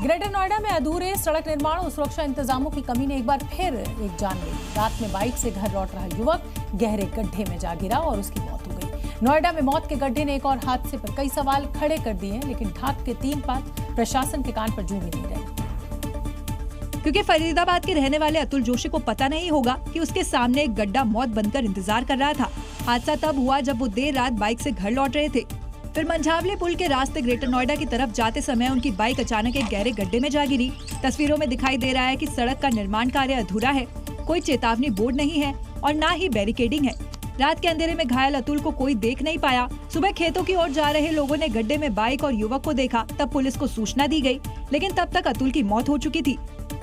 Greater Noida में अधूरे सड़क निर्माण और सुरक्षा इंतजामों की कमी ने एक बार फिर एक जान ली। रात में बाइक से घर लौट रहा युवक गहरे गड्ढे में जा गिरा और उसकी मौत हो गई। नोएडा में मौत के गड्ढे ने एक और हादसे पर कई सवाल खड़े कर दिए हैं, लेकिन ढाक के 3 बात प्रशासन के कान पर जूं भी नहीं रही। क्योंकि फरीदाबाद के रहने वाले अतुल जोशी को पता नहीं होगा कि उसके सामने एक गड्ढा मौत बनकर इंतजार कर रहा था। हादसा तब हुआ जब वो देर रात बाइक से घर लौट रहे थे। फिर मंझावले पुल के रास्ते ग्रेटर नोएडा की तरफ जाते समय उनकी बाइक अचानक एक गहरे गड्ढे में जा गिरी। तस्वीरों में दिखाई दे रहा है कि सड़क का निर्माण कार्य अधूरा है, कोई चेतावनी बोर्ड नहीं है और न ही बैरिकेडिंग है। रात के अंधेरे में घायल अतुल को कोई देख नहीं पाया। सुबह खेतों की ओर जा रहे लोगों ने गड्ढे में बाइक और युवक को देखा, तब पुलिस को सूचना दी गई, लेकिन तब तक अतुल की मौत हो चुकी थी।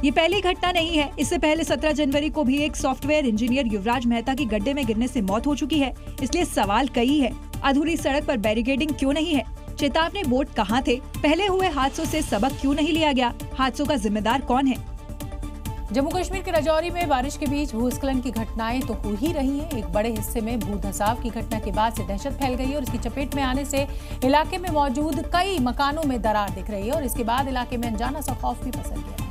ये पहली घटना नहीं है। इससे पहले 17 जनवरी को भी एक सॉफ्टवेयर इंजीनियर युवराज मेहता की गड्ढे में गिरने से मौत हो चुकी है। इसलिए सवाल कई है। अधूरी सड़क पर बैरिकेडिंग क्यों नहीं है? चेतावनी बोर्ड कहाँ थे? पहले हुए हादसों से सबक क्यों नहीं लिया गया? हादसों का जिम्मेदार कौन है? जम्मू कश्मीर के राजौरी में बारिश के बीच भूस्खलन की घटनाएं तो हो ही रही हैं। एक बड़े हिस्से में भूधसाव की घटना के बाद से दहशत फैल गई है और इसकी चपेट में आने से इलाके में मौजूद कई मकानों में दरार दिख रही है और इसके बाद इलाके में अनजाना सा खौफ भी पसर गया है।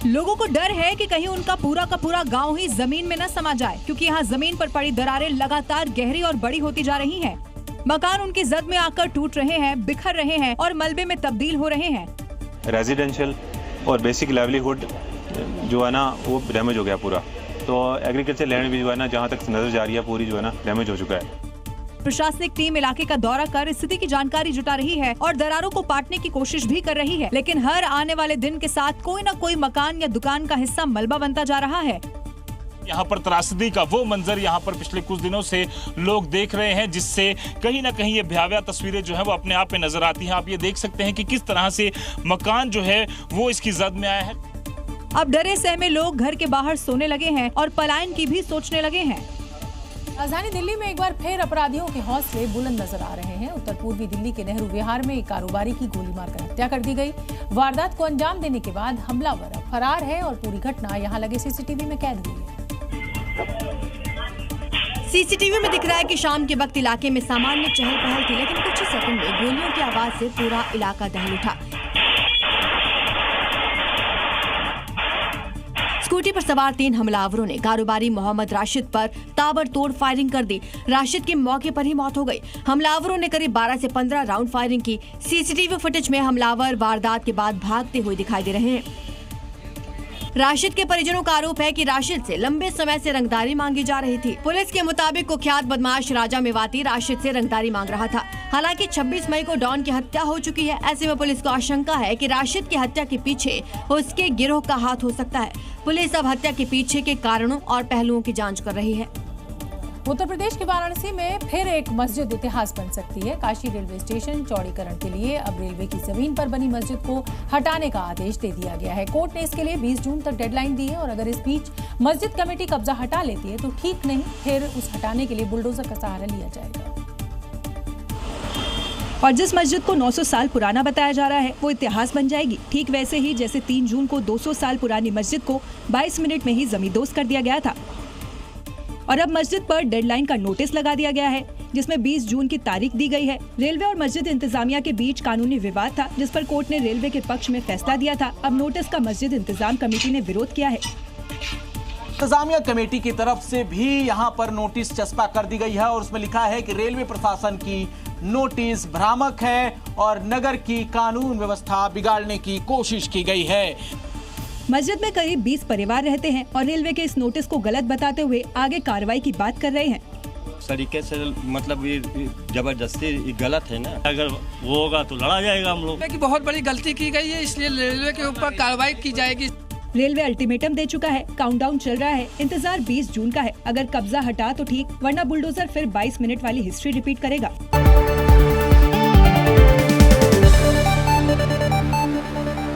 लोगों को डर है कि कहीं उनका पूरा का पूरा गांव ही जमीन में न समा जाए, क्योंकि यहाँ जमीन पर पड़ी दरारें लगातार गहरी और बड़ी होती जा रही हैं। मकान उनकी जद में आकर टूट रहे हैं, बिखर रहे हैं और मलबे में तब्दील हो रहे हैं। रेजिडेंशियल और बेसिक लाइवलीहुड जो है ना वो डैमेज हो गया पूरा। तो एग्रीकल्चर लैंड भी जो है ना जहाँ तक नजर जा रही है पूरी जो है ना डैमेज हो चुका है। प्रशासनिक टीम इलाके का दौरा कर स्थिति की जानकारी जुटा रही है और दरारों को पाटने की कोशिश भी कर रही है, लेकिन हर आने वाले दिन के साथ कोई न कोई मकान या दुकान का हिस्सा मलबा बनता जा रहा है। यहाँ पर त्रासदी का वो मंजर यहाँ पर पिछले कुछ दिनों से लोग देख रहे हैं, जिससे कहीं ना कहीं ये भयावह तस्वीरें जो है वो अपने आप में नजर आती हैं। आप ये देख सकते हैं कि किस तरह से मकान जो है वो इसकी जद में आया है। अब डरे सहमे लोग घर के बाहर सोने लगे हैं और पलायन की भी सोचने लगे हैं। राजधानी दिल्ली में एक बार फिर अपराधियों के हौसले बुलंद नजर आ रहे हैं। उत्तर पूर्वी दिल्ली के नेहरू विहार में एक कारोबारी की गोली मारकर हत्या कर दी गई। वारदात को अंजाम देने के बाद हमलावर अब फरार है और पूरी घटना यहां लगे सीसीटीवी में कैद हुई है। सीसीटीवी में दिख रहा है कि शाम के वक्त इलाके में सामान्य चहल पहल थी, लेकिन कुछ ही सेकंड में गोलियों की आवाज से पूरा इलाका दहल उठा। स्कूटी पर सवार 3 हमलावरों ने कारोबारी मोहम्मद राशिद पर ताबड़तोड़ फायरिंग कर दी। राशिद की मौके पर ही मौत हो गई। हमलावरों ने करीब 12 से 15 राउंड फायरिंग की। सीसीटीवी फुटेज में हमलावर वारदात के बाद भागते हुए दिखाई दे रहे हैं। राशिद के परिजनों का आरोप है कि राशिद से लंबे समय से रंगदारी मांगी जा रही थी। पुलिस के मुताबिक कुख्यात बदमाश राजा मेवाती राशिद से रंगदारी मांग रहा था। हालांकि 26 मई को डॉन की हत्या हो चुकी है। ऐसे में पुलिस को आशंका है कि राशिद की हत्या के पीछे उसके गिरोह का हाथ हो सकता है। पुलिस अब हत्या के पीछे के कारणों और पहलुओं की जाँच कर रही है। उत्तर प्रदेश के वाराणसी में फिर एक मस्जिद इतिहास बन सकती है। काशी रेलवे स्टेशन चौड़ीकरण के लिए अब रेलवे की जमीन पर बनी मस्जिद को हटाने का आदेश दे दिया गया है। कोर्ट ने इसके लिए 20 जून तक डेडलाइन दी है और अगर इस बीच मस्जिद कमेटी कब्जा हटा लेती है तो ठीक नहीं, फिर उस हटाने के लिए बुलडोजर का सहारा लिया जाएगा। और जिस मस्जिद को 900 साल पुराना बताया जा रहा है वो इतिहास बन जाएगी, ठीक वैसे ही जैसे 3 जून को 200 साल पुरानी मस्जिद को 22 मिनट में ही जमींदोज कर दिया गया था। और अब मस्जिद पर डेडलाइन का नोटिस लगा दिया गया है, जिसमें 20 जून की तारीख दी गई है। रेलवे और मस्जिद इंतजामिया के बीच कानूनी विवाद था, जिस पर कोर्ट ने रेलवे के पक्ष में फैसला दिया था। अब नोटिस का मस्जिद इंतजाम कमेटी ने विरोध किया है। इंतजामिया कमेटी की तरफ से भी यहाँ पर नोटिस चस्पा कर दी गई है और उसमें लिखा है कि रेलवे प्रशासन की नोटिस भ्रामक है और नगर की कानून व्यवस्था बिगाड़ने की कोशिश की गई है। मस्जिद में करीब 20 परिवार रहते हैं और रेलवे के इस नोटिस को गलत बताते हुए आगे कार्रवाई की बात कर रहे हैं। तरीके से मतलब ये जबरदस्ती गलत है ना, अगर वो होगा तो लड़ा जाएगा हम लोग। कि बहुत बड़ी गलती की गई है, इसलिए रेलवे के ऊपर कार्रवाई की जाएगी। रेलवे अल्टीमेटम दे चुका है, काउंटडाउन चल रहा है। इंतजार 20 जून का है। अगर कब्जा हटा तो ठीक, वरना बुलडोजर फिर 22 मिनट वाली हिस्ट्री रिपीट करेगा।